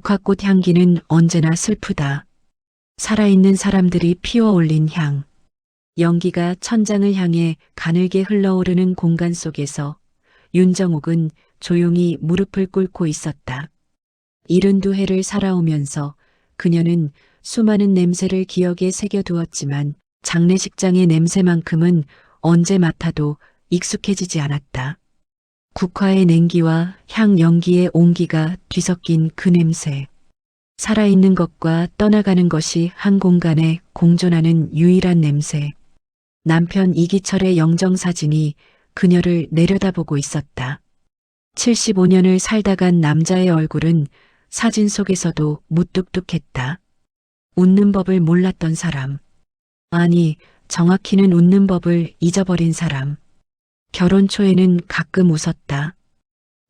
국화꽃 향기는 언제나 슬프다. 살아있는 사람들이 피워 올린 향. 연기가 천장을 향해 가늘게 흘러오르는 공간 속에서 윤정옥은 조용히 무릎을 꿇고 있었다. 72회를 살아오면서 그녀는 수많은 냄새를 기억에 새겨두었지만 장례식장의 냄새만큼은 언제 맡아도 익숙해지지 않았다. 국화의 냉기와 향 연기의 온기가 뒤섞인 그 냄새. 살아있는 것과 떠나가는 것이 한 공간에 공존하는 유일한 냄새. 남편 이기철의 영정사진이 그녀를 내려다보고 있었다. 75년을 살다 간 남자의 얼굴은 사진 속에서도 무뚝뚝했다. 웃는 법을 몰랐던 사람. 아니, 정확히는 웃는 법을 잊어버린 사람. 결혼 초에는 가끔 웃었다.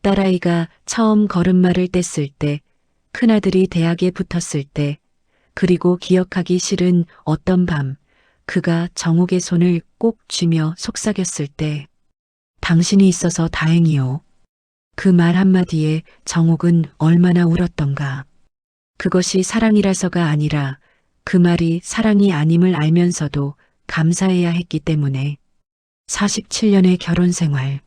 딸아이가 처음 걸음마를 뗐을 때, 큰아들이 대학에 붙었을 때, 그리고 기억하기 싫은 어떤 밤, 그가 정옥의 손을 꼭 쥐며 속삭였을 때, 당신이 있어서 다행이요. 그 말 한마디에 정옥은 얼마나 울었던가. 그것이 사랑이라서가 아니라 그 말이 사랑이 아님을 알면서도 감사해야 했기 때문에. 47년의 결혼 생활.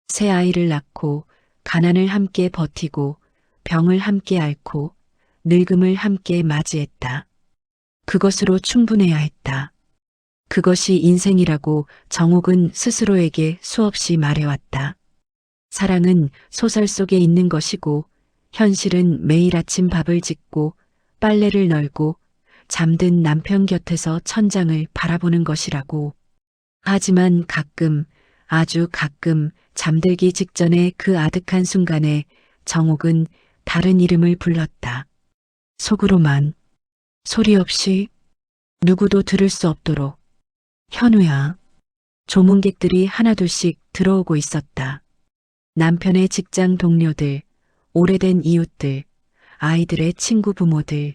새 아이를 낳고 가난을 함께 버티고 병을 함께 앓고 늙음을 함께 맞이했다. 그것으로 충분해야 했다. 그것이 인생이라고 정옥은 스스로에게 수없이 말해왔다. 사랑은 소설 속에 있는 것이고 현실은 매일 아침 밥을 짓고 빨래를 널고 잠든 남편 곁에서 천장을 바라보는 것이라고. 하지만 가끔, 아주 가끔 잠들기 직전의 그 아득한 순간에 정옥은 다른 이름을 불렀다. 속으로만, 소리 없이, 누구도 들을 수 없도록. 현우야. 조문객들이 하나둘씩 들어오고 있었다. 남편의 직장 동료들, 오래된 이웃들, 아이들의 친구 부모들.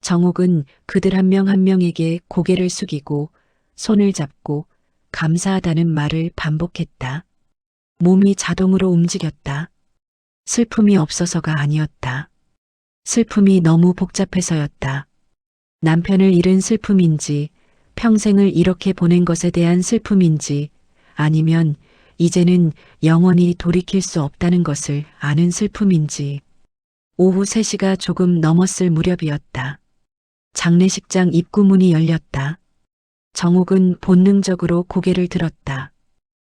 정옥은 그들 한 명 한 명에게 고개를 숙이고 손을 잡고 감사하다는 말을 반복했다. 몸이 자동으로 움직였다. 슬픔이 없어서가 아니었다. 슬픔이 너무 복잡해서였다. 남편을 잃은 슬픔인지, 평생을 이렇게 보낸 것에 대한 슬픔인지, 아니면 이제는 영원히 돌이킬 수 없다는 것을 아는 슬픔인지. 오후 3시가 조금 넘었을 무렵이었다. 장례식장 입구문이 열렸다. 정옥은 본능적으로 고개를 들었다.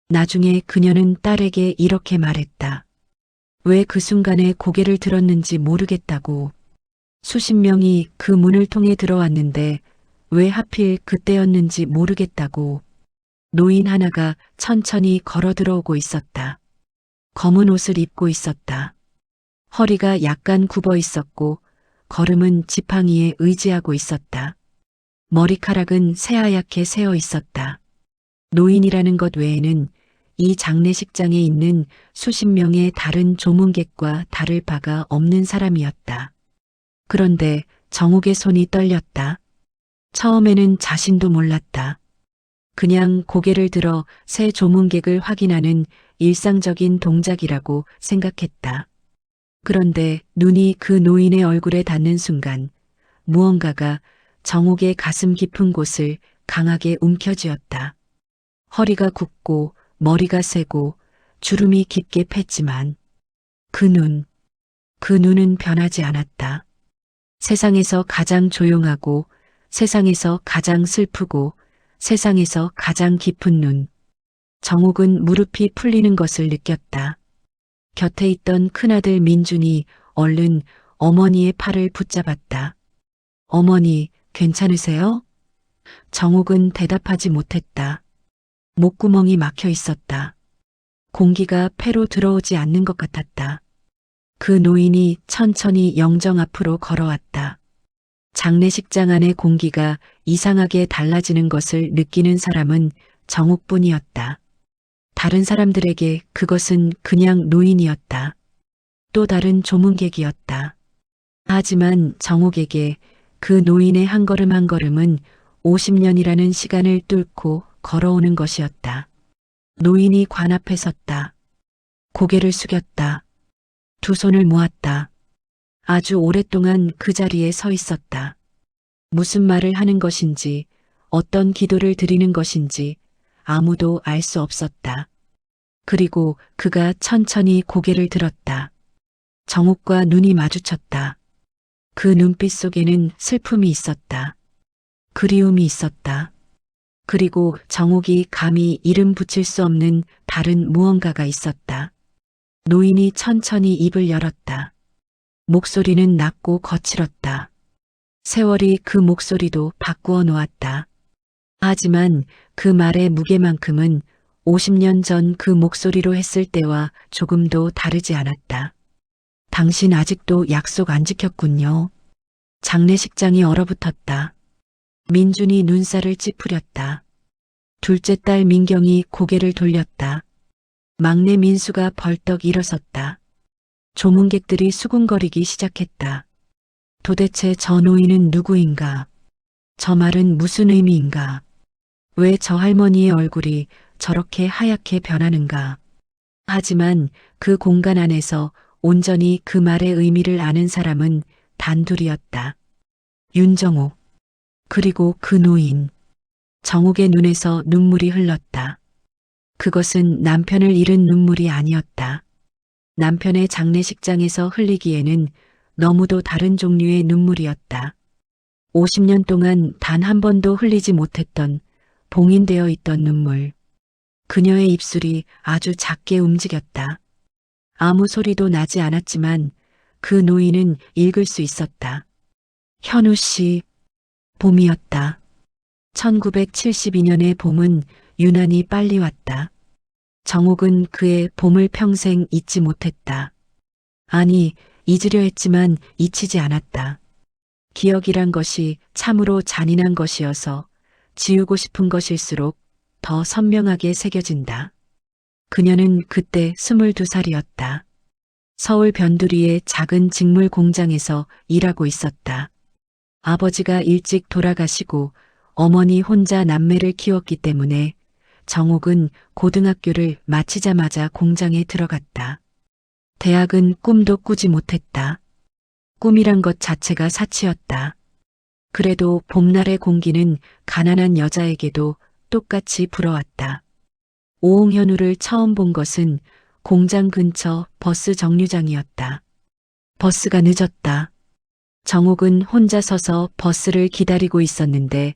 나중에 그녀는 딸에게 이렇게 말했다. 왜 그 순간에 고개를 들었는지 모르겠다고. 수십 명이 그 문을 통해 들어왔는데 왜 하필 그때였는지 모르겠다고. 노인 하나가 천천히 걸어 들어오고 있었다. 검은 옷을 입고 있었다. 허리가 약간 굽어 있었고 걸음은 지팡이에 의지하고 있었다. 머리카락은 새하얗게 새어 있었다. 노인이라는 것 외에는 이 장례식장에 있는 수십 명의 다른 조문객과 다를 바가 없는 사람이었다. 그런데 정옥의 손이 떨렸다. 처음에는 자신도 몰랐다. 그냥 고개를 들어 새 조문객을 확인하는 일상적인 동작이라고 생각했다. 그런데 눈이 그 노인의 얼굴에 닿는 순간 무언가가 정옥의 가슴 깊은 곳을 강하게 움켜쥐었다. 허리가 굽고 머리가 세고 주름이 깊게 팼지만 그 눈은 변하지 않았다. 세상에서 가장 조용하고 세상에서 가장 슬프고 세상에서 가장 깊은 눈. 정옥은 무릎이 풀리는 것을 느꼈다. 곁에 있던 큰아들 민준이 얼른 어머니의 팔을 붙잡았다. 어머니, 괜찮으세요? 정옥은 대답하지 못했다. 목구멍이 막혀 있었다. 공기가 폐로 들어오지 않는 것 같았다. 그 노인이 천천히 영정 앞으로 걸어왔다. 장례식장 안의 공기가 이상하게 달라지는 것을 느끼는 사람은 정옥뿐이었다. 다른 사람들에게 그것은 그냥 노인이었다. 또 다른 조문객이었다. 하지만 정옥에게 그 노인의 한 걸음 한 걸음은 50년이라는 시간을 뚫고 걸어오는 것이었다. 노인이 관 앞에 섰다. 고개를 숙였다. 두 손을 모았다. 아주 오랫동안 그 자리에 서 있었다. 무슨 말을 하는 것인지, 어떤 기도를 드리는 것인지 아무도 알 수 없었다. 그리고 그가 천천히 고개를 들었다. 정옥과 눈이 마주쳤다. 그 눈빛 속에는 슬픔이 있었다. 그리움이 있었다. 그리고 정옥이 감히 이름 붙일 수 없는 다른 무언가가 있었다. 노인이 천천히 입을 열었다. 목소리는 낮고 거칠었다. 세월이 그 목소리도 바꾸어 놓았다. 하지만 그 말의 무게만큼은 50년 전 그 목소리로 했을 때와 조금도 다르지 않았다. 당신 아직도 약속 안 지켰군요. 장례식장이 얼어붙었다. 민준이 눈살을 찌푸렸다. 둘째 딸 민경이 고개를 돌렸다. 막내 민수가 벌떡 일어섰다. 조문객들이 수군거리기 시작했다. 도대체 저 노인은 누구인가? 저 말은 무슨 의미인가? 왜 저 할머니의 얼굴이 저렇게 하얗게 변하는가? 하지만 그 공간 안에서 온전히 그 말의 의미를 아는 사람은 단둘이었다. 윤정옥. 그리고 그 노인. 정옥의 눈에서 눈물이 흘렀다. 그것은 남편을 잃은 눈물이 아니었다. 남편의 장례식장에서 흘리기에는 너무도 다른 종류의 눈물이었다. 50년 동안 단 한 번도 흘리지 못했던 봉인되어 있던 눈물. 그녀의 입술이 아주 작게 움직였다. 아무 소리도 나지 않았지만 그 노인은 읽을 수 있었다. 현우 씨, 봄이었다. 1972년의 봄은 유난히 빨리 왔다. 정옥은 그의 봄을 평생 잊지 못했다. 아니, 잊으려 했지만 잊히지 않았다. 기억이란 것이 참으로 잔인한 것이어서 지우고 싶은 것일수록 더 선명하게 새겨진다. 그녀는 그때 22살이었다. 서울 변두리의 작은 직물 공장에서 일하고 있었다. 아버지가 일찍 돌아가시고 어머니 혼자 남매를 키웠기 때문에 정옥은 고등학교를 마치자마자 공장에 들어갔다. 대학은 꿈도 꾸지 못했다. 꿈이란 것 자체가 사치였다. 그래도 봄날의 공기는 가난한 여자에게도 똑같이 불어왔다. 오홍현우를 처음 본 것은 공장 근처 버스 정류장이었다. 버스가 늦었다. 정옥은 혼자 서서 버스를 기다리고 있었는데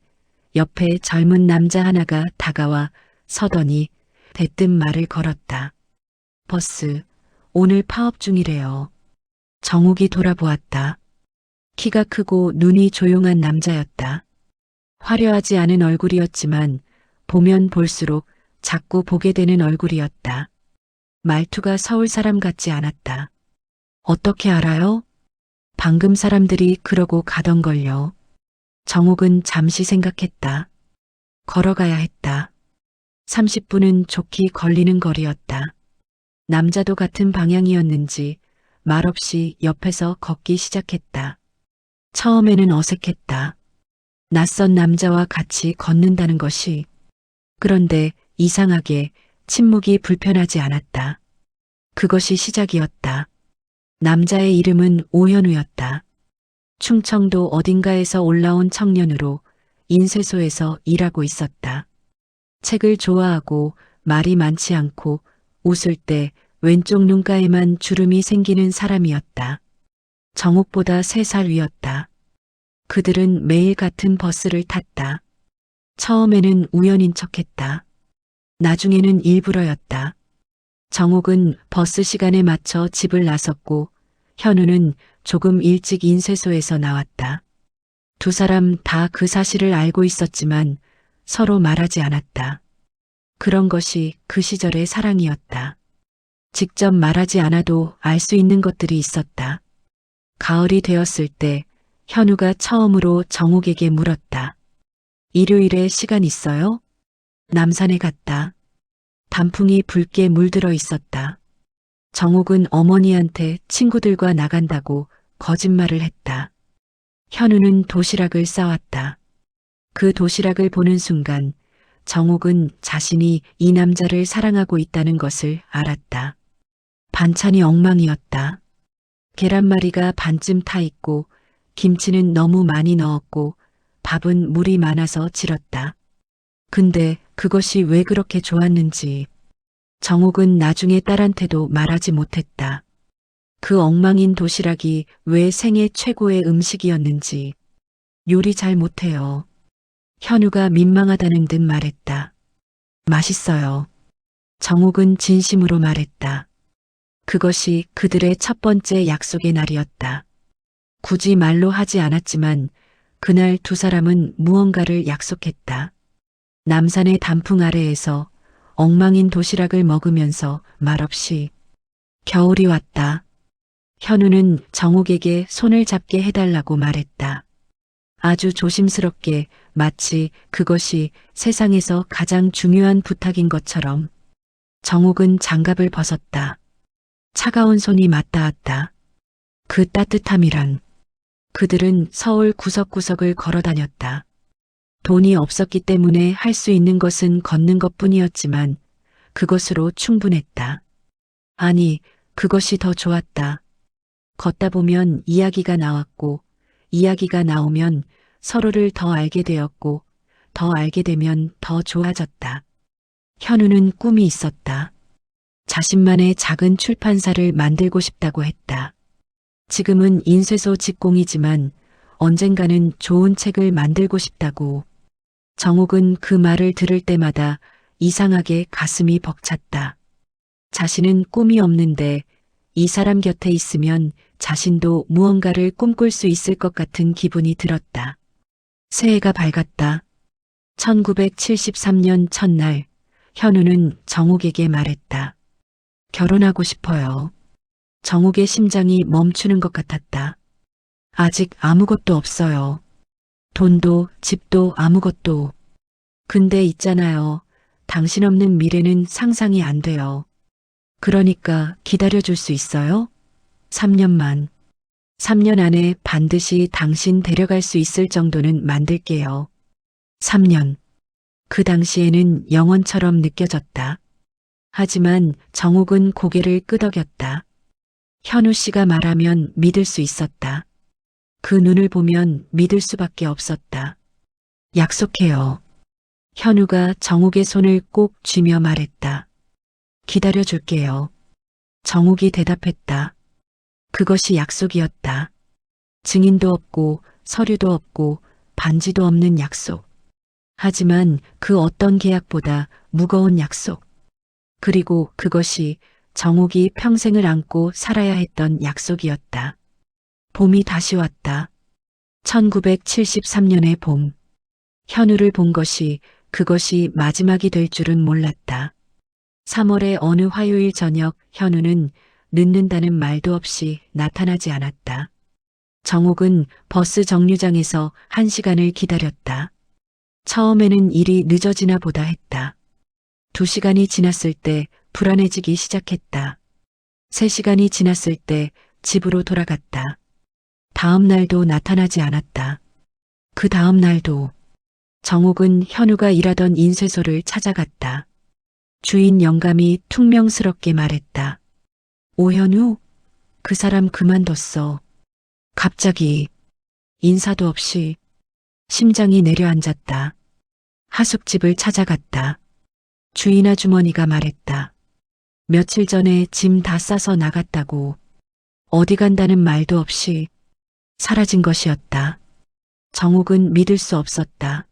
옆에 젊은 남자 하나가 다가와 서더니 대뜸 말을 걸었다. 버스, 오늘 파업 중이래요. 정옥이 돌아보았다. 키가 크고 눈이 조용한 남자였다. 화려하지 않은 얼굴이었지만 보면 볼수록 자꾸 보게 되는 얼굴이었다. 말투가 서울 사람 같지 않았다. 어떻게 알아요? 방금 사람들이 그러고 가던걸요. 정옥은 잠시 생각했다. 걸어가야 했다. 30분은 좋게 걸리는 거리였다. 남자도 같은 방향이었는지 말없이 옆에서 걷기 시작했다. 처음에는 어색했다. 낯선 남자와 같이 걷는다는 것이. 그런데 이상하게 침묵이 불편하지 않았다. 그것이 시작이었다. 남자의 이름은 오현우였다. 충청도 어딘가에서 올라온 청년으로 인쇄소에서 일하고 있었다. 책을 좋아하고 말이 많지 않고 웃을 때 왼쪽 눈가에만 주름이 생기는 사람이었다. 정옥보다 3살 위였다. 그들은 매일 같은 버스를 탔다. 처음에는 우연인 척했다. 나중에는 일부러였다. 정옥은 버스 시간에 맞춰 집을 나섰고 현우는 조금 일찍 인쇄소에서 나왔다. 두 사람 다 그 사실을 알고 있었지만 서로 말하지 않았다. 그런 것이 그 시절의 사랑이었다. 직접 말하지 않아도 알 수 있는 것들이 있었다. 가을이 되었을 때 현우가 처음으로 정옥에게 물었다. 일요일에 시간 있어요? 남산에 갔다. 단풍이 붉게 물들어 있었다. 정옥은 어머니한테 친구들과 나간다고 거짓말을 했다. 현우는 도시락을 싸왔다. 그 도시락을 보는 순간 정옥은 자신이 이 남자를 사랑하고 있다는 것을 알았다. 반찬이 엉망이었다. 계란말이가 반쯤 타 있고 김치는 너무 많이 넣었고 밥은 물이 많아서 질었다. 근데 그것이 왜 그렇게 좋았는지 정옥은 나중에 딸한테도 말하지 못했다. 그 엉망인 도시락이 왜 생애 최고의 음식이었는지. 요리 잘 못해요. 현우가 민망하다는 듯 말했다. 맛있어요. 정옥은 진심으로 말했다. 그것이 그들의 첫 번째 약속의 날이었다. 굳이 말로 하지 않았지만 그날 두 사람은 무언가를 약속했다. 남산의 단풍 아래에서 엉망인 도시락을 먹으면서 말없이 겨울이 왔다. 현우는 정옥에게 손을 잡게 해달라고 말했다. 아주 조심스럽게 마치 그것이 세상에서 가장 중요한 부탁인 것처럼. 정옥은 장갑을 벗었다. 차가운 손이 맞닿았다. 그 따뜻함이란. 그들은 서울 구석구석을 걸어 다녔다. 돈이 없었기 때문에 할 수 있는 것은 걷는 것뿐이었지만 그것으로 충분했다. 아니, 그것이 더 좋았다. 걷다 보면 이야기가 나왔고, 이야기가 나오면 서로를 더 알게 되었고, 더 알게 되면 더 좋아졌다. 현우는 꿈이 있었다. 자신만의 작은 출판사를 만들고 싶다고 했다. 지금은 인쇄소 직공이지만 언젠가는 좋은 책을 만들고 싶다고. 정옥은 그 말을 들을 때마다 이상하게 가슴이 벅찼다. 자신은 꿈이 없는데 이 사람 곁에 있으면 자신도 무언가를 꿈꿀 수 있을 것 같은 기분이 들었다. 새해가 밝았다. 1973년 첫날, 현우는 정옥에게 말했다. 결혼하고 싶어요. 정옥의 심장이 멈추는 것 같았다. 아직 아무것도 없어요. 돈도 집도 아무것도. 근데 있잖아요. 당신 없는 미래는 상상이 안 돼요. 그러니까 기다려줄 수 있어요? 3년만. 3년 안에 반드시 당신 데려갈 수 있을 정도는 만들게요. 3년. 그 당시에는 영원처럼 느껴졌다. 하지만 정옥은 고개를 끄덕였다. 현우 씨가 말하면 믿을 수 있었다. 그 눈을 보면 믿을 수밖에 없었다. 약속해요. 현우가 정옥의 손을 꼭 쥐며 말했다. 기다려줄게요. 정옥이 대답했다. 그것이 약속이었다. 증인도 없고 서류도 없고 반지도 없는 약속. 하지만 그 어떤 계약보다 무거운 약속. 그리고 그것이 정옥이 평생을 안고 살아야 했던 약속이었다. 봄이 다시 왔다. 1973년의 봄. 현우를 본 것이 그것이 마지막이 될 줄은 몰랐다. 3월의 어느 화요일 저녁 현우는 늦는다는 말도 없이 나타나지 않았다. 정옥은 버스 정류장에서 1시간을 기다렸다. 처음에는 일이 늦어지나 보다 했다. 2시간이 지났을 때 불안해지기 시작했다. 3시간이 지났을 때 집으로 돌아갔다. 다음 날도 나타나지 않았다. 그 다음 날도 정옥은 현우가 일하던 인쇄소를 찾아갔다. 주인 영감이 퉁명스럽게 말했다. 오현우? 그 사람 그만뒀어. 갑자기 인사도 없이. 심장이 내려앉았다. 하숙집을 찾아갔다. 주인 아주머니가 말했다. 며칠 전에 짐 다 싸서 나갔다고. 어디 간다는 말도 없이 사라진 것이었다. 정옥은 믿을 수 없었다.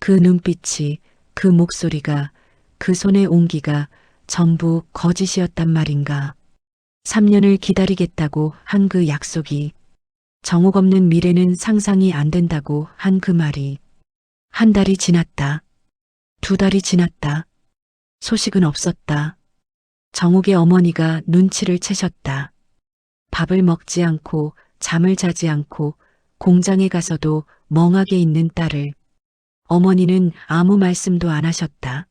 그 눈빛이, 그 목소리가, 그 손의 온기가 전부 거짓이었단 말인가. 3년을 기다리겠다고 한 그 약속이, 정옥 없는 미래는 상상이 안 된다고 한 그 말이. 1달이 지났다. 2달이 지났다. 소식은 없었다. 정옥의 어머니가 눈치를 채셨다. 밥을 먹지 않고 잠을 자지 않고 공장에 가서도 멍하게 있는 딸을. 어머니는 아무 말씀도 안 하셨다.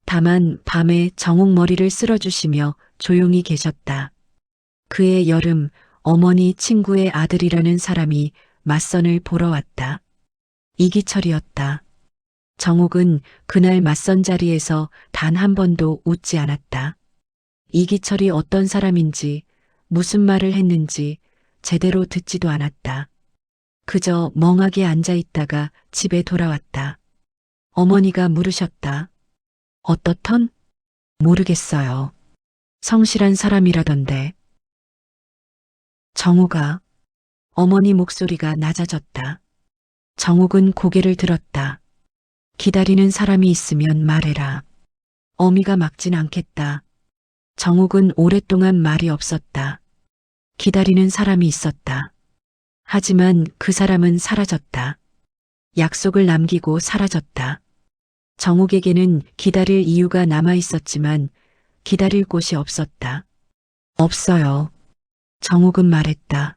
다만 밤에 정옥 머리를 쓸어주시며 조용히 계셨다. 그해 여름 어머니 친구의 아들이라는 사람이 맞선을 보러 왔다. 이기철이었다. 정옥은 그날 맞선 자리에서 단 한 번도 웃지 않았다. 이기철이 어떤 사람인지, 무슨 말을 했는지 제대로 듣지도 않았다. 그저 멍하게 앉아 있다가 집에 돌아왔다. 어머니가 물으셨다. 어떻던? 모르겠어요. 성실한 사람이라던데. 정우가. 어머니 목소리가 낮아졌다. 정욱은 고개를 들었다. 기다리는 사람이 있으면 말해라. 어미가 막진 않겠다. 정욱은 오랫동안 말이 없었다. 기다리는 사람이 있었다. 하지만 그 사람은 사라졌다. 약속을 남기고 사라졌다. 정욱에게는 기다릴 이유가 남아 있었지만 기다릴 곳이 없었다. 없어요. 정욱은 말했다.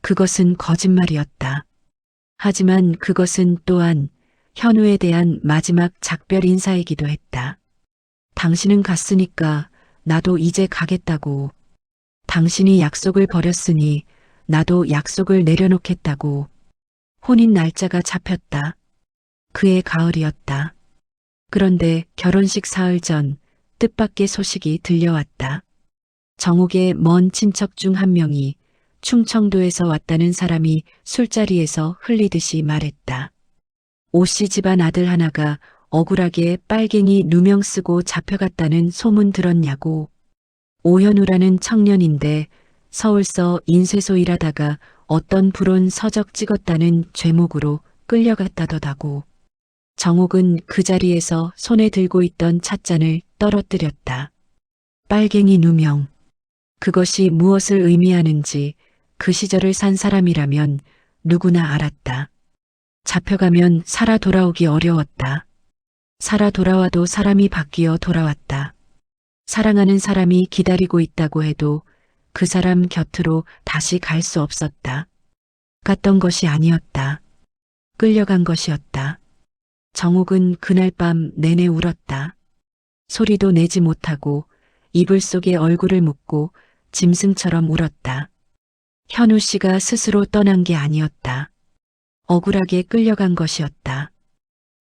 그것은 거짓말이었다. 하지만 그것은 또한 현우에 대한 마지막 작별 인사이기도 했다. 당신은 갔으니까 나도 이제 가겠다고. 당신이 약속을 버렸으니 나도 약속을 내려놓겠다고. 혼인 날짜가 잡혔다. 그해 가을이었다. 그런데 결혼식 사흘 전 뜻밖의 소식이 들려왔다. 정욱의 먼 친척 중 한 명이 충청도에서 왔다는 사람이 술자리에서 흘리듯이 말했다. 오씨 집안 아들 하나가 억울하게 빨갱이 누명 쓰고 잡혀갔다는 소문 들었냐고. 오현우라는 청년인데 서울서 인쇄소 일하다가 어떤 불온 서적 찍었다는 죄목으로 끌려갔다더다고. 정욱은 그 자리에서 손에 들고 있던 찻잔을 떨어뜨렸다. 빨갱이 누명. 그것이 무엇을 의미하는지 그 시절을 산 사람이라면 누구나 알았다. 잡혀가면 살아 돌아오기 어려웠다. 살아 돌아와도 사람이 바뀌어 돌아왔다. 사랑하는 사람이 기다리고 있다고 해도 그 사람 곁으로 다시 갈 수 없었다. 갔던 것이 아니었다. 끌려간 것이었다. 정욱은 그날 밤 내내 울었다. 소리도 내지 못하고 이불 속에 얼굴을 묻고 짐승처럼 울었다. 현우 씨가 스스로 떠난 게 아니었다. 억울하게 끌려간 것이었다.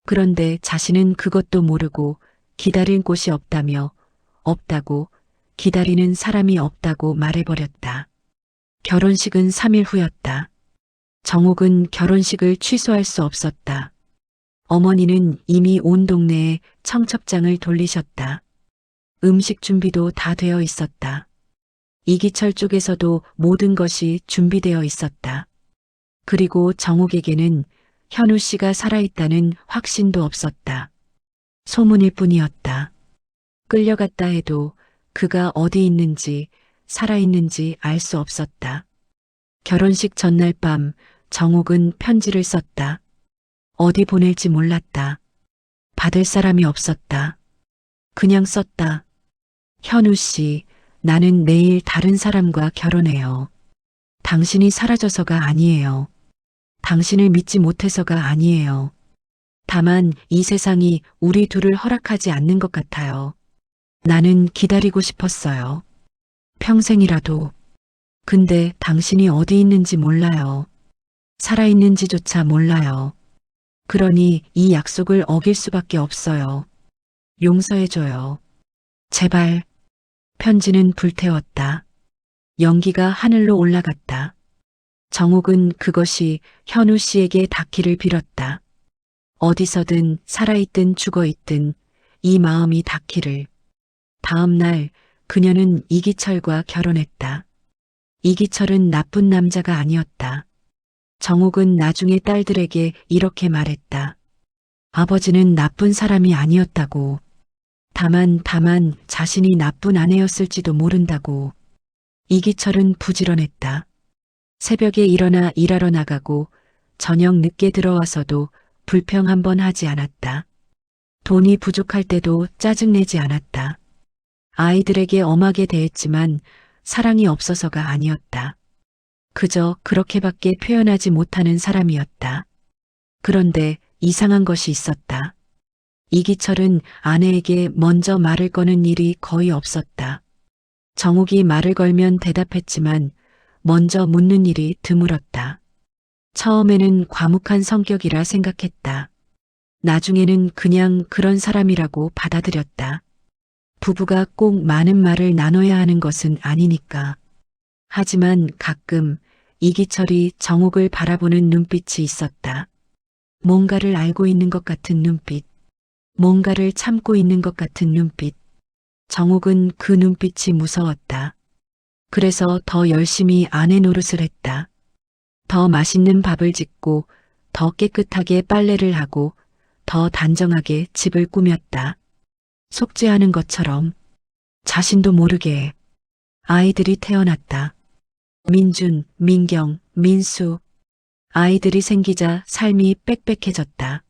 그런데 자신은 그것도 모르고 기다릴 곳이 없다며 없다고 기다리는 사람이 없다고 말해버렸다. 결혼식은 3일 후였다. 정욱은 결혼식을 취소할 수 없었다. 어머니는 이미 온 동네에 청첩장을 돌리셨다. 음식 준비도 다 되어 있었다. 이기철 쪽에서도 모든 것이 준비되어 있었다. 그리고 정욱에게는 현우 씨가 살아있다는 확신도 없었다. 소문일 뿐이었다. 끌려갔다 해도 그가 어디 있는지 살아있는지 알 수 없었다. 결혼식 전날 밤 정욱은 편지를 썼다. 어디 보낼지 몰랐다. 받을 사람이 없었다. 그냥 썼다. 현우 씨, 나는 내일 다른 사람과 결혼해요. 당신이 사라져서가 아니에요. 당신을 믿지 못해서가 아니에요. 다만 이 세상이 우리 둘을 허락하지 않는 것 같아요. 나는 기다리고 싶었어요. 평생이라도. 근데 당신이 어디 있는지 몰라요. 살아있는지조차 몰라요. 그러니 이 약속을 어길 수밖에 없어요. 용서해줘요. 제발. 편지는 불태웠다. 연기가 하늘로 올라갔다. 정욱은 그것이 현우 씨에게 닿기를 빌었다. 어디서든 살아있든 죽어있든 이 마음이 닿기를. 다음 날 그녀는 이기철과 결혼했다. 이기철은 나쁜 남자가 아니었다. 정욱은 나중에 딸들에게 이렇게 말했다. 아버지는 나쁜 사람이 아니었다고. 다만 자신이 나쁜 아내였을지도 모른다고. 이기철은 부지런했다. 새벽에 일어나 일하러 나가고 저녁 늦게 들어와서도 불평 한 번 하지 않았다. 돈이 부족할 때도 짜증내지 않았다. 아이들에게 엄하게 대했지만 사랑이 없어서가 아니었다. 그저 그렇게밖에 표현하지 못하는 사람이었다. 그런데 이상한 것이 있었다. 이기철은 아내에게 먼저 말을 거는 일이 거의 없었다. 정욱이 말을 걸면 대답했지만 먼저 묻는 일이 드물었다. 처음에는 과묵한 성격이라 생각했다. 나중에는 그냥 그런 사람이라고 받아들였다. 부부가 꼭 많은 말을 나눠야 하는 것은 아니니까. 하지만 가끔 이기철이 정옥을 바라보는 눈빛이 있었다. 뭔가를 알고 있는 것 같은 눈빛, 뭔가를 참고 있는 것 같은 눈빛. 정옥은 그 눈빛이 무서웠다. 그래서 더 열심히 아내 노릇을 했다. 더 맛있는 밥을 짓고, 더 깨끗하게 빨래를 하고, 더 단정하게 집을 꾸몄다. 속죄하는 것처럼 자신도 모르게 아이들이 태어났다. 민준, 민경, 민수. 아이들이 생기자 삶이 빽빽해졌다.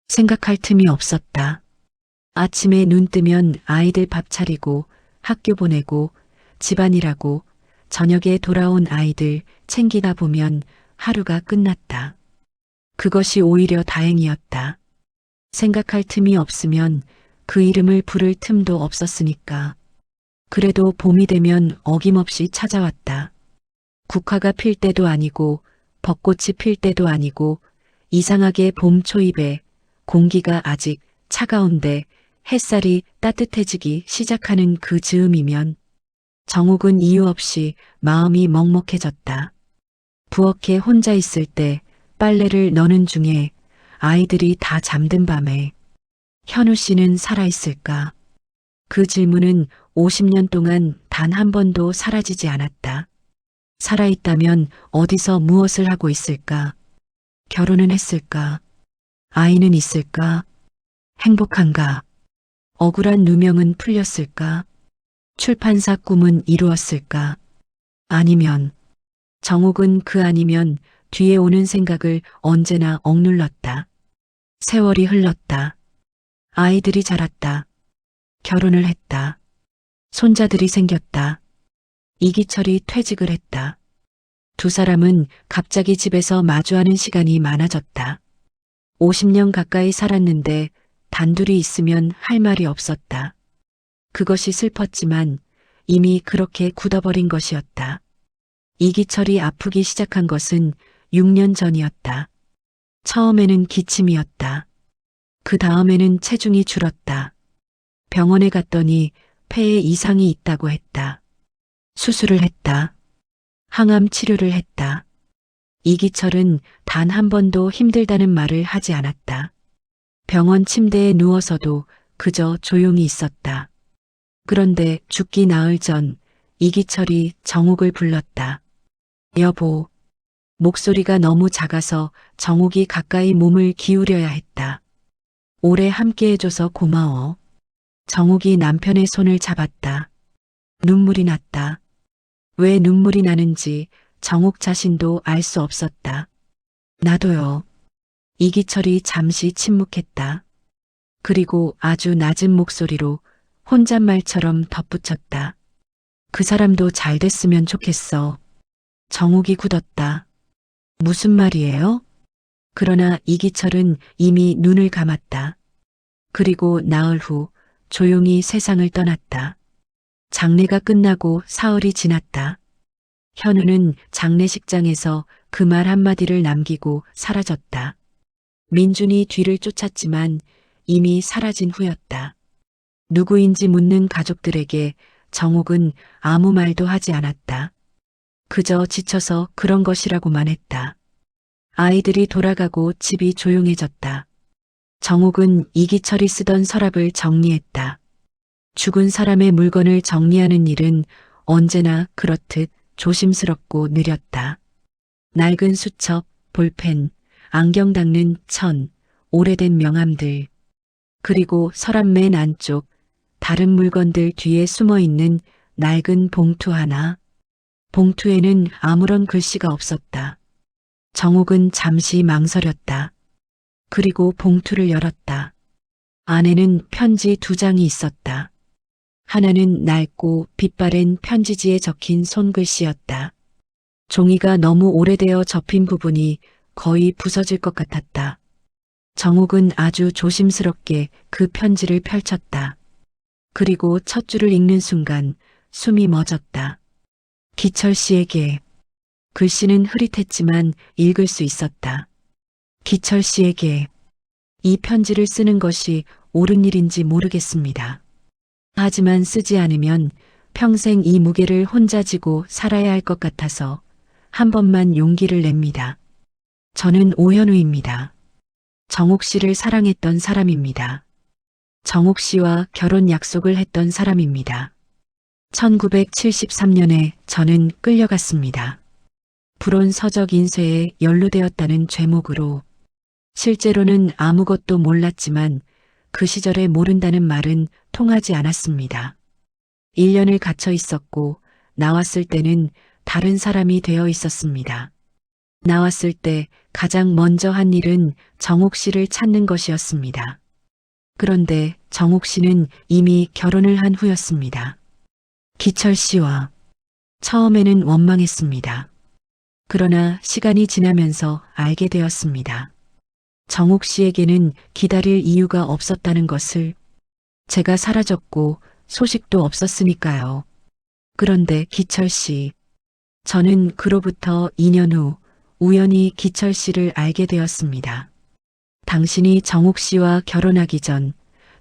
생각할 틈이 없었다. 아침에 눈 뜨면 아이들 밥 차리고 학교 보내고 집안일하고 저녁에 돌아온 아이들 챙기다 보면 하루가 끝났다. 그것이 오히려 다행이었다. 생각할 틈이 없으면 그 이름을 부를 틈도 없었으니까. 그래도 봄이 되면 어김없이 찾아왔다. 국화가 필 때도 아니고 벚꽃이 필 때도 아니고 이상하게 봄 초입에 공기가 아직 차가운데 햇살이 따뜻해지기 시작하는 그 즈음이면 정옥은 이유 없이 마음이 먹먹해졌다. 부엌에 혼자 있을 때 빨래를 넣는 중에 아이들이 다 잠든 밤에 현우 씨는 살아있을까? 그 질문은 50년 동안 단 한 번도 사라지지 않았다. 살아있다면 어디서 무엇을 하고 있을까? 결혼은 했을까? 아이는 있을까? 행복한가? 억울한 누명은 풀렸을까? 출판사 꿈은 이루었을까? 아니면, 정옥은 그 아니면 뒤에 오는 생각을 언제나 억눌렀다. 세월이 흘렀다. 아이들이 자랐다. 결혼을 했다. 손자들이 생겼다. 이기철이 퇴직을 했다. 두 사람은 갑자기 집에서 마주하는 시간이 많아졌다. 50년 가까이 살았는데 단둘이 있으면 할 말이 없었다. 그것이 슬펐지만 이미 그렇게 굳어버린 것이었다. 이기철이 아프기 시작한 것은 6년 전이었다. 처음에는 기침이었다. 그 다음에는 체중이 줄었다. 병원에 갔더니 폐에 이상이 있다고 했다. 수술을 했다. 항암 치료를 했다. 이기철은 단 한 번도 힘들다는 말을 하지 않았다. 병원 침대에 누워서도 그저 조용히 있었다. 그런데 죽기 나흘 전 이기철이 정옥을 불렀다. 여보. 목소리가 너무 작아서 정옥이 가까이 몸을 기울여야 했다. 오래 함께해줘서 고마워. 정옥이 남편의 손을 잡았다. 눈물이 났다. 왜 눈물이 나는지 정옥 자신도 알 수 없었다. 나도요. 이기철이 잠시 침묵했다. 그리고 아주 낮은 목소리로 혼잣말처럼 덧붙였다. 그 사람도 잘 됐으면 좋겠어. 정옥이 굳었다. 무슨 말이에요? 그러나 이기철은 이미 눈을 감았다. 그리고 나흘 후 조용히 세상을 떠났다. 장례가 끝나고 사흘이 지났다. 현우는 장례식장에서 그 말 한마디를 남기고 사라졌다. 민준이 뒤를 쫓았지만 이미 사라진 후였다. 누구인지 묻는 가족들에게 정옥은 아무 말도 하지 않았다. 그저 지쳐서 그런 것이라고만 했다. 아이들이 돌아가고 집이 조용해졌다. 정옥은 이기철이 쓰던 서랍을 정리했다. 죽은 사람의 물건을 정리하는 일은 언제나 그렇듯 조심스럽고 느렸다. 낡은 수첩, 볼펜, 안경 닦는 천, 오래된 명함들, 그리고 서랍 맨 안쪽 다른 물건들 뒤에 숨어 있는 낡은 봉투 하나. 봉투에는 아무런 글씨가 없었다. 정옥은 잠시 망설였다. 그리고 봉투를 열었다. 안에는 편지 2장이 있었다. 하나는 낡고 빛바랜 편지지에 적힌 손글씨였다. 종이가 너무 오래되어 접힌 부분이 거의 부서질 것 같았다. 정옥은 아주 조심스럽게 그 편지를 펼쳤다. 그리고 첫 줄을 읽는 순간 숨이 멎었다. 기철 씨에게. 글씨는 흐릿했지만 읽을 수 있었다. 기철 씨에게. 이 편지를 쓰는 것이 옳은 일인지 모르겠습니다. 하지만 쓰지 않으면 평생 이 무게를 혼자 지고 살아야 할 것 같아서 한 번만 용기를 냅니다. 저는 오현우입니다. 정옥 씨를 사랑했던 사람입니다. 정옥 씨와 결혼 약속을 했던 사람입니다. 1973년에 저는 끌려갔습니다. 불온 서적 인쇄에 연루되었다는 죄목으로. 실제로는 아무것도 몰랐지만 그 시절에 모른다는 말은 통하지 않았습니다. 1년을 갇혀 있었고 나왔을 때는 다른 사람이 되어 있었습니다. 나왔을 때 가장 먼저 한 일은 정옥 씨를 찾는 것이었습니다. 그런데 정옥 씨는 이미 결혼을 한 후였습니다. 기철 씨와. 처음에는 원망했습니다. 그러나 시간이 지나면서 알게 되었습니다. 정옥 씨에게는 기다릴 이유가 없었다는 것을. 제가 사라졌고 소식도 없었으니까요. 그런데 기철 씨. 저는 그로부터 2년 후 우연히 기철 씨를 알게 되었습니다. 당신이 정옥 씨와 결혼하기 전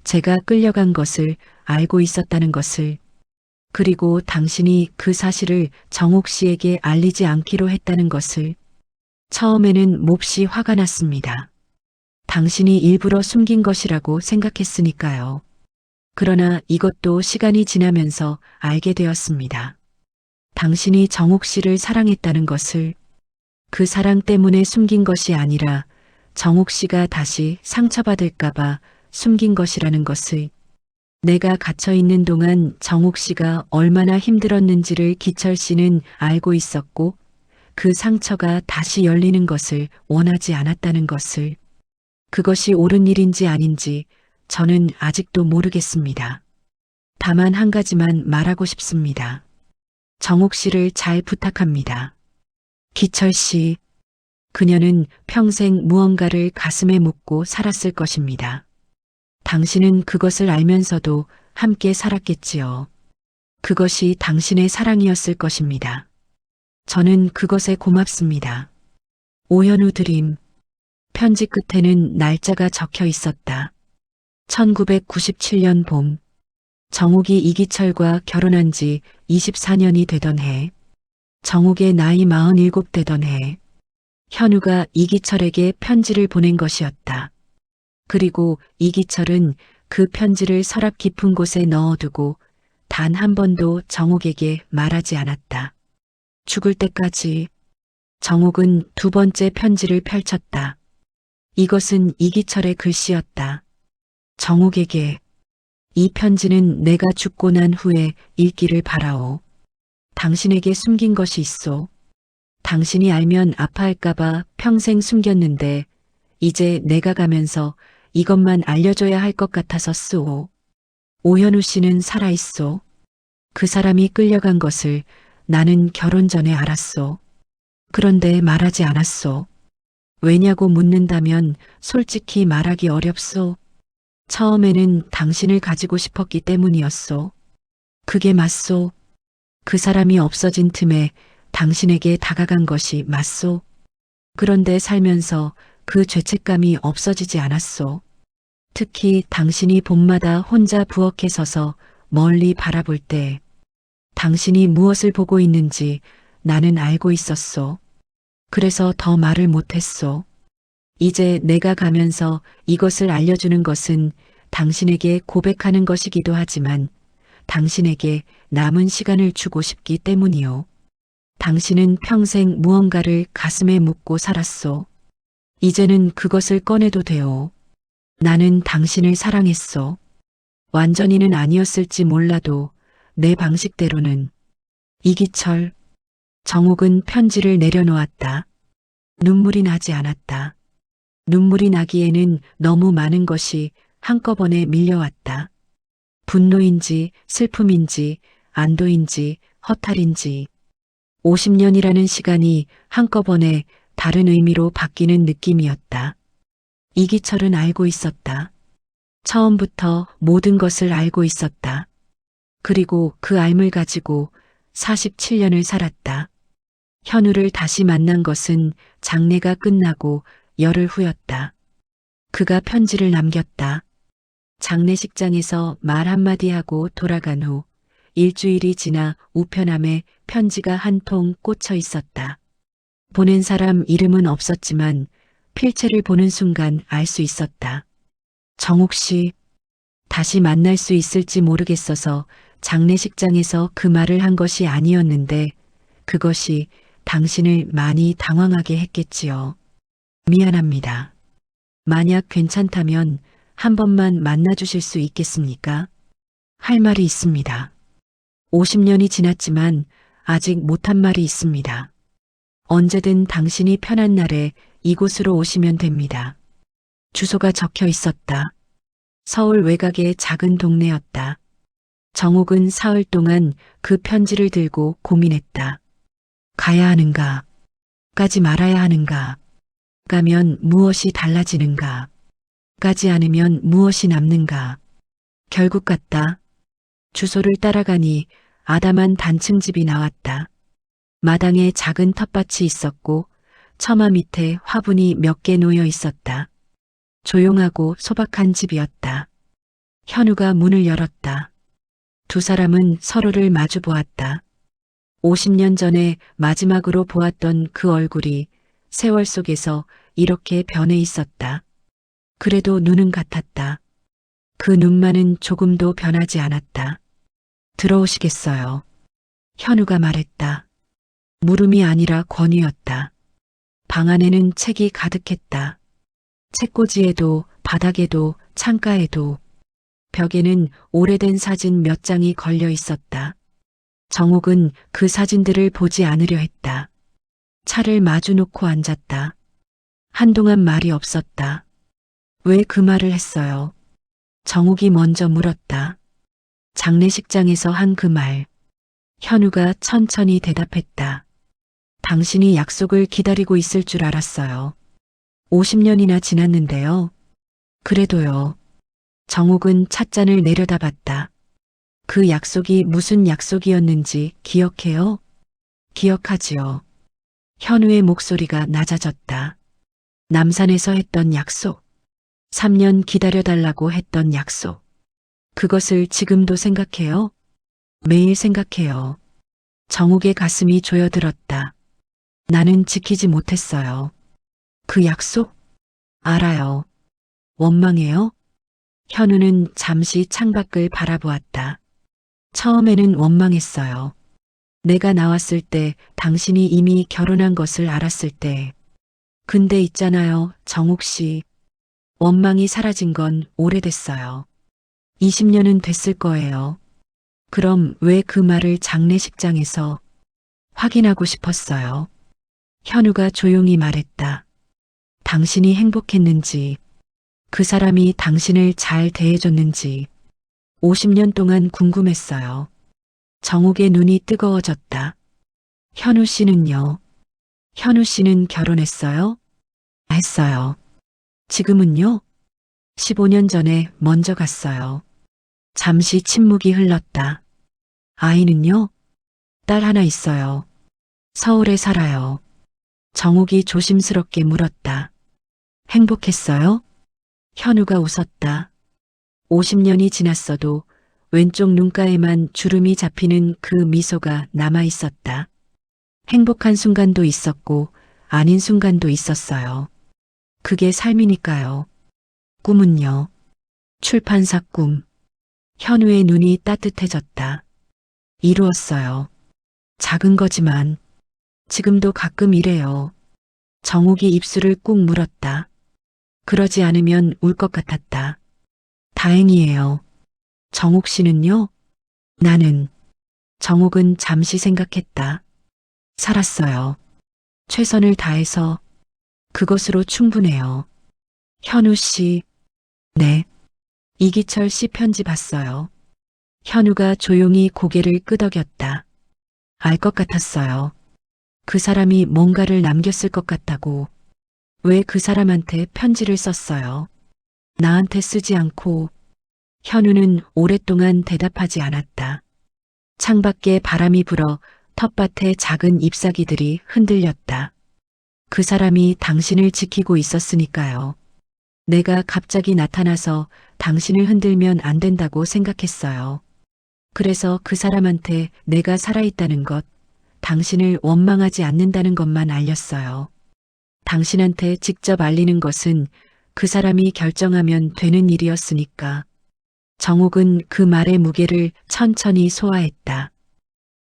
제가 끌려간 것을 알고 있었다는 것을. 그리고 당신이 그 사실을 정옥 씨에게 알리지 않기로 했다는 것을. 처음에는 몹시 화가 났습니다. 당신이 일부러 숨긴 것이라고 생각했으니까요. 그러나 이것도 시간이 지나면서 알게 되었습니다. 당신이 정옥 씨를 사랑했다는 것을. 그 사랑 때문에 숨긴 것이 아니라 정옥 씨가 다시 상처받을까봐 숨긴 것이라는 것을. 내가 갇혀 있는 동안 정옥 씨가 얼마나 힘들었는지를 기철 씨는 알고 있었고 그 상처가 다시 열리는 것을 원하지 않았다는 것을. 그것이 옳은 일인지 아닌지 저는 아직도 모르겠습니다. 다만 한 가지만 말하고 싶습니다. 정옥 씨를 잘 부탁합니다. 기철 씨. 그녀는 평생 무언가를 가슴에 묻고 살았을 것입니다. 당신은 그것을 알면서도 함께 살았겠지요. 그것이 당신의 사랑이었을 것입니다. 저는 그것에 고맙습니다. 오현우 드림. 편지 끝에는 날짜가 적혀 있었다. 1997년 봄. 정옥이 이기철과 결혼한 지 24년이 되던 해. 정옥의 나이 47 되던 해. 현우가 이기철에게 편지를 보낸 것이었다. 그리고 이기철은 그 편지를 서랍 깊은 곳에 넣어두고 단 한 번도 정옥에게 말하지 않았다. 죽을 때까지. 정옥은 두 번째 편지를 펼쳤다. 이것은 이기철의 글씨였다. 정옥에게. 이 편지는 내가 죽고 난 후에 읽기를 바라오. 당신에게 숨긴 것이 있소. 당신이 알면 아파할까봐 평생 숨겼는데 이제 내가 가면서 이것만 알려줘야 할 것 같아서 쓰오. 오현우 씨는 살아있소. 그 사람이 끌려간 것을 나는 결혼 전에 알았소. 그런데 말하지 않았소. 왜냐고 묻는다면 솔직히 말하기 어렵소. 처음에는 당신을 가지고 싶었기 때문이었소. 그게 맞소. 그 사람이 없어진 틈에 당신에게 다가간 것이 맞소. 그런데 살면서 그 죄책감이 없어지지 않았소. 특히 당신이 봄마다 혼자 부엌에 서서 멀리 바라볼 때 당신이 무엇을 보고 있는지 나는 알고 있었소. 그래서 더 말을 못했소. 이제 내가 가면서 이것을 알려주는 것은 당신에게 고백하는 것이기도 하지만 당신에게 남은 시간을 주고 싶기 때문이요. 당신은 평생 무언가를 가슴에 묻고 살았소. 이제는 그것을 꺼내도 돼요. 나는 당신을 사랑했소. 완전히는 아니었을지 몰라도 내 방식대로는. 이기철. 정옥은 편지를 내려놓았다. 눈물이 나지 않았다. 눈물이 나기에는 너무 많은 것이 한꺼번에 밀려왔다. 분노인지 슬픔인지 안도인지 허탈인지 50년이라는 시간이 한꺼번에 다른 의미로 바뀌는 느낌이었다. 이기철은 알고 있었다. 처음부터 모든 것을 알고 있었다. 그리고 그 알을 가지고 47년을 살았다. 현우를 다시 만난 것은 장례가 끝나고 열흘 후였다. 그가 편지를 남겼다. 장례식장에서 말 한마디 하고 돌아간 후 일주일이 지나 우편함에 편지가 한 통 꽂혀 있었다. 보낸 사람 이름은 없었지만 필체를 보는 순간 알 수 있었다. 정옥 씨, 다시 만날 수 있을지 모르겠어서 장례식장에서 그 말을 한 것이 아니었는데 그것이 당신을 많이 당황하게 했겠지요. 미안합니다. 만약 괜찮다면 한 번만 만나주실 수 있겠습니까? 할 말이 있습니다. 50년이 지났지만 아직 못한 말이 있습니다. 언제든 당신이 편한 날에 이곳으로 오시면 됩니다. 주소가 적혀 있었다. 서울 외곽의 작은 동네였다. 정옥은 사흘 동안 그 편지를 들고 고민했다. 가야 하는가? 가지 말아야 하는가? 가면 무엇이 달라지는가? 가지 않으면 무엇이 남는가? 결국 갔다. 주소를 따라가니 아담한 단층 집이 나왔다. 마당에 작은 텃밭이 있었고 처마 밑에 화분이 몇 개 놓여 있었다. 조용하고 소박한 집이었다. 현우가 문을 열었다. 두 사람은 서로를 마주 보았다. 50년 전에 마지막으로 보았던 그 얼굴이 세월 속에서 이렇게 변해 있었다. 그래도 눈은 같았다. 그 눈만은 조금도 변하지 않았다. 들어오시겠어요? 현우가 말했다. 물음이 아니라 권유였다. 방 안에는 책이 가득했다. 책꽂이에도 바닥에도 창가에도 벽에는 오래된 사진 몇 장이 걸려 있었다. 정옥은 그 사진들을 보지 않으려 했다. 차를 마주 놓고 앉았다. 한동안 말이 없었다. 왜 그 말을 했어요? 정옥이 먼저 물었다. 장례식장에서 한 그 말. 현우가 천천히 대답했다. 당신이 약속을 기다리고 있을 줄 알았어요. 50년이나 지났는데요. 그래도요. 정옥은 찻잔을 내려다봤다. 그 약속이 무슨 약속이었는지 기억해요? 기억하지요. 현우의 목소리가 낮아졌다. 남산에서 했던 약속. 3년 기다려달라고 했던 약속. 그것을 지금도 생각해요? 매일 생각해요. 정옥의 가슴이 조여들었다. 나는 지키지 못했어요. 그 약속? 알아요. 원망해요? 현우는 잠시 창밖을 바라보았다. 처음에는 원망했어요. 내가 나왔을 때 당신이 이미 결혼한 것을 알았을 때. 근데 있잖아요, 정옥 씨. 원망이 사라진 건 오래됐어요. 20년은 됐을 거예요. 그럼 왜 그 말을 장례식장에서 확인하고 싶었어요? 현우가 조용히 말했다. 당신이 행복했는지, 그 사람이 당신을 잘 대해줬는지 50년 동안 궁금했어요. 정옥의 눈이 뜨거워졌다. 현우 씨는요? 현우 씨는 결혼했어요? 했어요. 지금은요? 15년 전에 먼저 갔어요. 잠시 침묵이 흘렀다. 아이는요? 딸 하나 있어요. 서울에 살아요. 정옥이 조심스럽게 물었다. 행복했어요? 현우가 웃었다. 50년이 지났어도 왼쪽 눈가에만 주름이 잡히는 그 미소가 남아 있었다. 행복한 순간도 있었고 아닌 순간도 있었어요. 그게 삶이니까요. 꿈은요. 출판사 꿈. 현우의 눈이 따뜻해졌다. 이루었어요. 작은 거지만 지금도 가끔 이래요. 정옥이 입술을 꾹 물었다. 그러지 않으면 울 것 같았다. 다행이에요. 정옥 씨는요? 나는. 정옥은 잠시 생각했다. 살았어요. 최선을 다해서 그것으로 충분해요. 현우 씨. 네. 이기철 씨 편지 봤어요. 현우가 조용히 고개를 끄덕였다. 알 것 같았어요. 그 사람이 뭔가를 남겼을 것 같다고. 왜 그 사람한테 편지를 썼어요? 나한테 쓰지 않고. 현우는 오랫동안 대답하지 않았다. 창밖에 바람이 불어 텃밭의 작은 잎사귀들이 흔들렸다. 그 사람이 당신을 지키고 있었으니까요. 내가 갑자기 나타나서 당신을 흔들면 안 된다고 생각했어요. 그래서 그 사람한테 내가 살아있다는 것, 당신을 원망하지 않는다는 것만 알렸어요. 당신한테 직접 알리는 것은 그 사람이 결정하면 되는 일이었으니까. 정옥은 그 말의 무게를 천천히 소화했다.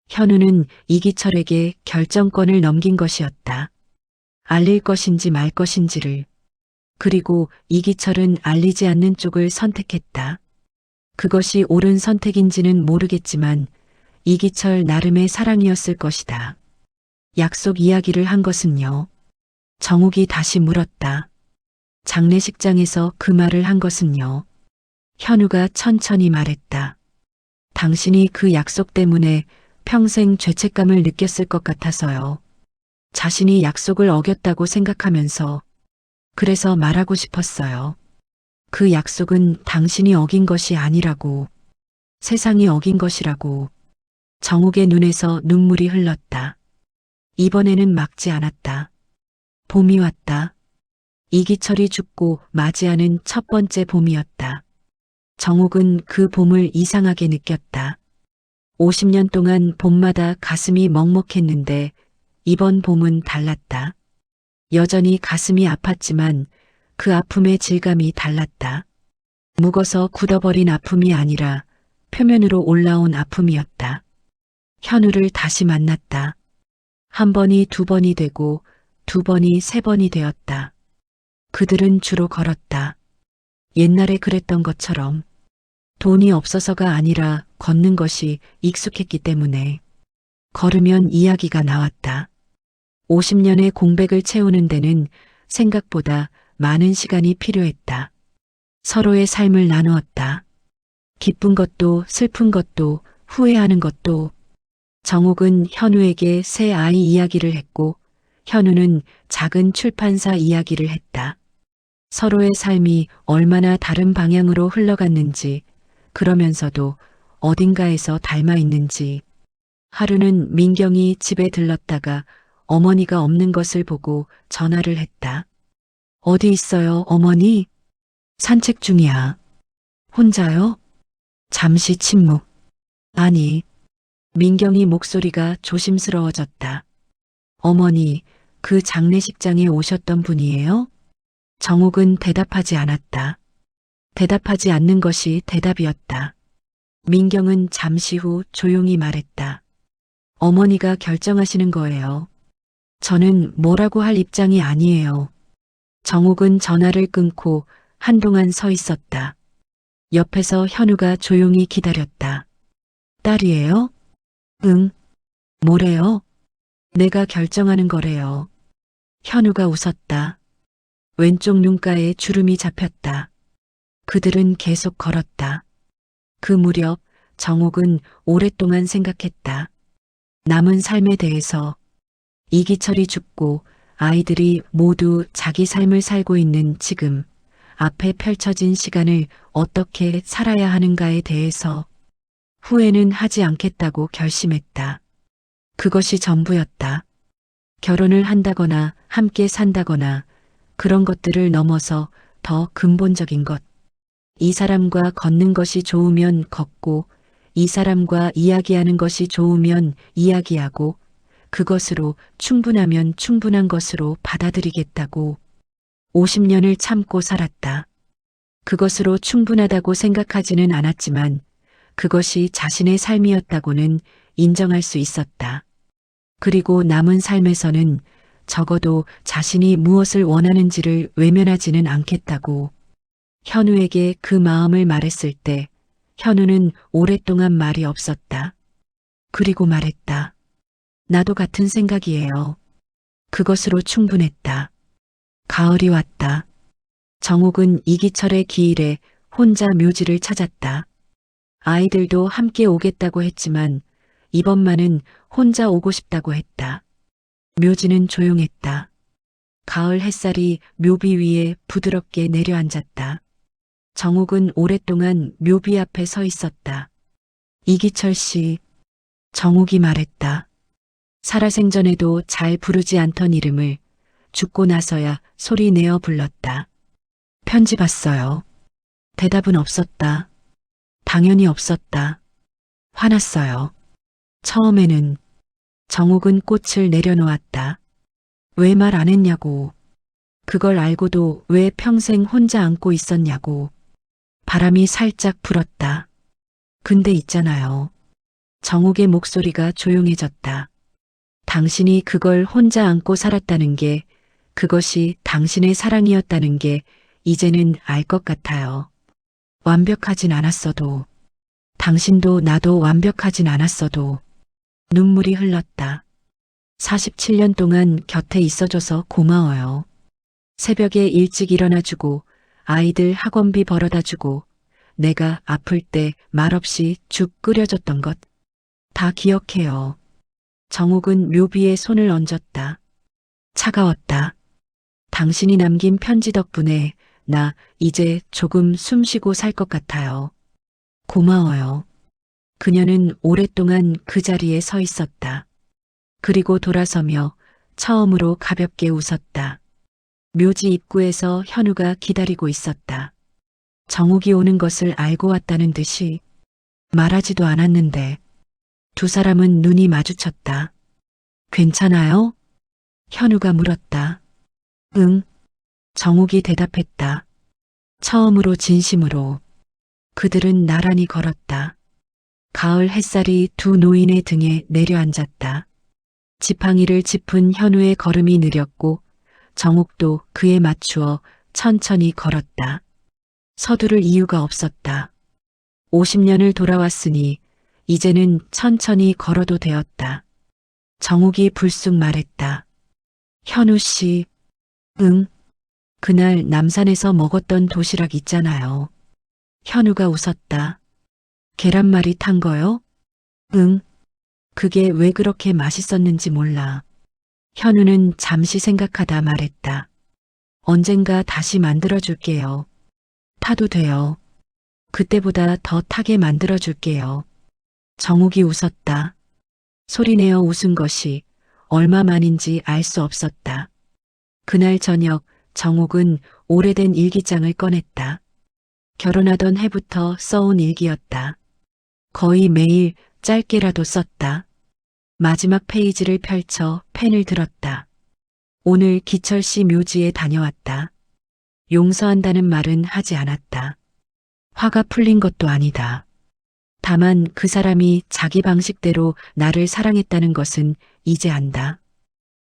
현우는 이기철에게 결정권을 넘긴 것이었다. 알릴 것인지 말 것인지를. 그리고 이기철은 알리지 않는 쪽을 선택했다. 그것이 옳은 선택인지는 모르겠지만 이기철 나름의 사랑이었을 것이다. 약속 이야기를 한 것은요. 정욱이 다시 물었다. 장례식장에서 그 말을 한 것은요. 현우가 천천히 말했다. 당신이 그 약속 때문에 평생 죄책감을 느꼈을 것 같아서요. 자신이 약속을 어겼다고 생각하면서 그래서 말하고 싶었어요. 그 약속은 당신이 어긴 것이 아니라고, 세상이 어긴 것이라고. 정욱의 눈에서 눈물이 흘렀다. 이번에는 막지 않았다. 봄이 왔다. 이기철이 죽고 맞이하는 첫 번째 봄이었다. 정욱은 그 봄을 이상하게 느꼈다. 50년 동안 봄마다 가슴이 먹먹했는데 이번 봄은 달랐다. 여전히 가슴이 아팠지만 그 아픔의 질감이 달랐다. 묵어서 굳어버린 아픔이 아니라 표면으로 올라온 아픔이었다. 현우를 다시 만났다. 한 번이 두 번이 되고 두 번이 세 번이 되었다. 그들은 주로 걸었다. 옛날에 그랬던 것처럼 돈이 없어서가 아니라 걷는 것이 익숙했기 때문에 걸으면 이야기가 나왔다. 50년의 공백을 채우는 데는 생각보다 많은 시간이 필요했다. 서로의 삶을 나누었다. 기쁜 것도 슬픈 것도 후회하는 것도. 정욱은 현우에게 새 아이 이야기를 했고 현우는 작은 출판사 이야기를 했다. 서로의 삶이 얼마나 다른 방향으로 흘러갔는지, 그러면서도 어딘가에서 닮아 있는지. 하루는 민경이 집에 들렀다가 어머니가 없는 것을 보고 전화를 했다. 어디 있어요, 어머니? 산책 중이야. 혼자요? 잠시 침묵. 아니. 민경이 목소리가 조심스러워졌다. 어머니, 그 장례식장에 오셨던 분이에요? 정욱은 대답하지 않았다. 대답하지 않는 것이 대답이었다. 민경은 잠시 후 조용히 말했다. 어머니가 결정하시는 거예요. 저는 뭐라고 할 입장이 아니에요. 정욱은 전화를 끊고 한동안 서 있었다. 옆에서 현우가 조용히 기다렸다. 딸이에요? 응. 뭐래요? 내가 결정하는 거래요. 현우가 웃었다. 왼쪽 눈가에 주름이 잡혔다. 그들은 계속 걸었다. 그 무렵 정욱은 오랫동안 생각했다. 남은 삶에 대해서. 이기철이 죽고 아이들이 모두 자기 삶을 살고 있는 지금, 앞에 펼쳐진 시간을 어떻게 살아야 하는가에 대해서. 후회는 하지 않겠다고 결심했다. 그것이 전부였다. 결혼을 한다거나 함께 산다거나 그런 것들을 넘어서 더 근본적인 것. 이 사람과 걷는 것이 좋으면 걷고 이 사람과 이야기하는 것이 좋으면 이야기하고 그것으로 충분하면 충분한 것으로 받아들이겠다고 50년을 참고 살았다. 그것으로 충분하다고 생각하지는 않았지만 그것이 자신의 삶이었다고는 인정할 수 있었다. 그리고 남은 삶에서는 적어도 자신이 무엇을 원하는지를 외면하지는 않겠다고. 현우에게 그 마음을 말했을 때 현우는 오랫동안 말이 없었다. 그리고 말했다. 나도 같은 생각이에요. 그것으로 충분했다. 가을이 왔다. 정욱은 이기철의 기일에 혼자 묘지를 찾았다. 아이들도 함께 오겠다고 했지만 이번만은 혼자 오고 싶다고 했다. 묘지는 조용했다. 가을 햇살이 묘비 위에 부드럽게 내려앉았다. 정욱은 오랫동안 묘비 앞에 서 있었다. 이기철 씨, 정욱이 말했다. 살아생전에도 잘 부르지 않던 이름을 죽고 나서야 소리 내어 불렀다. 편지 봤어요. 대답은 없었다. 당연히 없었다. 화났어요. 처음에는 정욱은 꽃을 내려놓았다. 왜 말 안 했냐고. 그걸 알고도 왜 평생 혼자 안고 있었냐고. 바람이 살짝 불었다. 근데 있잖아요. 정욱의 목소리가 조용해졌다. 당신이 그걸 혼자 안고 살았다는 게, 그것이 당신의 사랑이었다는 게 이제는 알 것 같아요. 완벽하진 않았어도, 당신도 나도 완벽하진 않았어도 눈물이 흘렀다. 47년 동안 곁에 있어줘서 고마워요. 새벽에 일찍 일어나주고 아이들 학원비 벌어다주고 내가 아플 때 말없이 죽 끓여줬던 것 다 기억해요. 정욱은 묘비에 손을 얹었다. 차가웠다. 당신이 남긴 편지 덕분에 나 이제 조금 숨 쉬고 살 것 같아요. 고마워요. 그녀는 오랫동안 그 자리에 서 있었다. 그리고 돌아서며 처음으로 가볍게 웃었다. 묘지 입구에서 현우가 기다리고 있었다. 정욱이 오는 것을 알고 왔다는 듯이 말하지도 않았는데 두 사람은 눈이 마주쳤다. 괜찮아요? 현우가 물었다. 응. 정욱이 대답했다. 처음으로 진심으로. 그들은 나란히 걸었다. 가을 햇살이 두 노인의 등에 내려앉았다. 지팡이를 짚은 현우의 걸음이 느렸고 정욱도 그에 맞추어 천천히 걸었다. 서두를 이유가 없었다. 50년을 돌아왔으니 이제는 천천히 걸어도 되었다. 정욱이 불쑥 말했다. 현우 씨, 응. 그날 남산에서 먹었던 도시락 있잖아요. 현우가 웃었다. 계란말이 탄 거요? 응. 그게 왜 그렇게 맛있었는지 몰라. 현우는 잠시 생각하다 말했다. 언젠가 다시 만들어줄게요. 타도 돼요. 그때보다 더 타게 만들어줄게요. 정욱이 웃었다. 소리내어 웃은 것이 얼마만인지 알 수 없었다. 그날 저녁 정욱은 오래된 일기장을 꺼냈다. 결혼하던 해부터 써온 일기였다. 거의 매일 짧게라도 썼다. 마지막 페이지를 펼쳐 펜을 들었다. 오늘 기철씨 묘지에 다녀왔다. 용서한다는 말은 하지 않았다. 화가 풀린 것도 아니다. 다만 그 사람이 자기 방식대로 나를 사랑했다는 것은 이제 안다.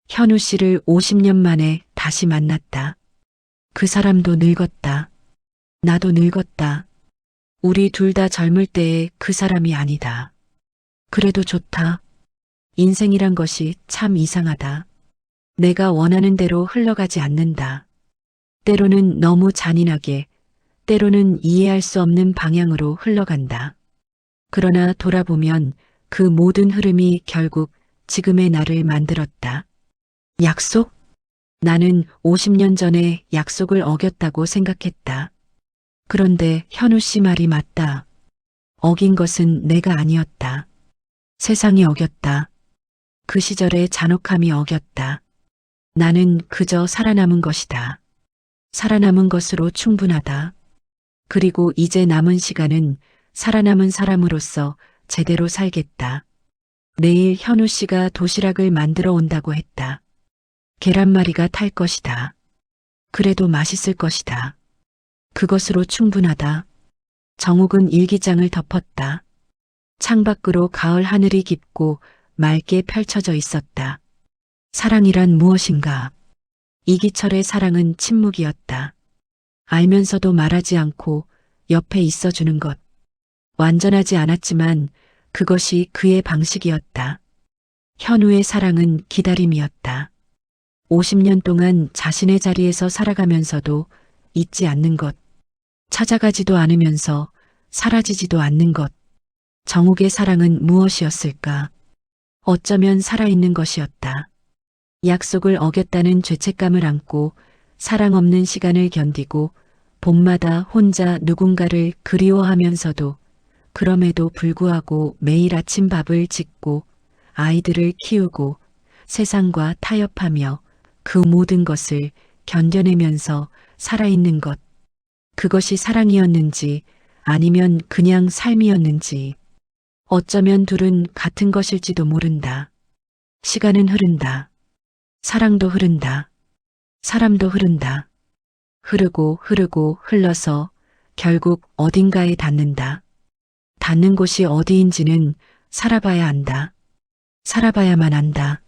현우 씨를 50년 만에 다시 만났다. 그 사람도 늙었다. 나도 늙었다. 우리 둘 다 젊을 때의 그 사람이 아니다. 그래도 좋다. 인생이란 것이 참 이상하다. 내가 원하는 대로 흘러가지 않는다. 때로는 너무 잔인하게, 때로는 이해할 수 없는 방향으로 흘러간다. 그러나 돌아보면 그 모든 흐름이 결국 지금의 나를 만들었다. 약속? 나는 50년 전에 약속을 어겼다고 생각했다. 그런데 현우 씨 말이 맞다. 어긴 것은 내가 아니었다. 세상이 어겼다. 그 시절의 잔혹함이 어겼다. 나는 그저 살아남은 것이다. 살아남은 것으로 충분하다. 그리고 이제 남은 시간은 살아남은 사람으로서 제대로 살겠다. 내일 현우 씨가 도시락을 만들어 온다고 했다. 계란말이가 탈 것이다. 그래도 맛있을 것이다. 그것으로 충분하다. 정욱은 일기장을 덮었다. 창밖으로 가을 하늘이 깊고 맑게 펼쳐져 있었다. 사랑이란 무엇인가? 이기철의 사랑은 침묵이었다. 알면서도 말하지 않고 옆에 있어주는 것. 완전하지 않았지만 그것이 그의 방식이었다. 현우의 사랑은 기다림이었다. 50년 동안 자신의 자리에서 살아가면서도 잊지 않는 것. 찾아가지도 않으면서 사라지지도 않는 것. 정욱의 사랑은 무엇이었을까? 어쩌면 살아있는 것이었다. 약속을 어겼다는 죄책감을 안고 사랑 없는 시간을 견디고 봄마다 혼자 누군가를 그리워하면서도 그럼에도 불구하고 매일 아침 밥을 짓고 아이들을 키우고 세상과 타협하며 그 모든 것을 견뎌내면서 살아있는 것. 그것이 사랑이었는지 아니면 그냥 삶이었는지 어쩌면 둘은 같은 것일지도 모른다. 시간은 흐른다. 사랑도 흐른다. 사람도 흐른다. 흐르고 흐르고 흘러서 결국 어딘가에 닿는다. 닿는 곳이 어디인지는 살아봐야 안다. 살아봐야만 안다.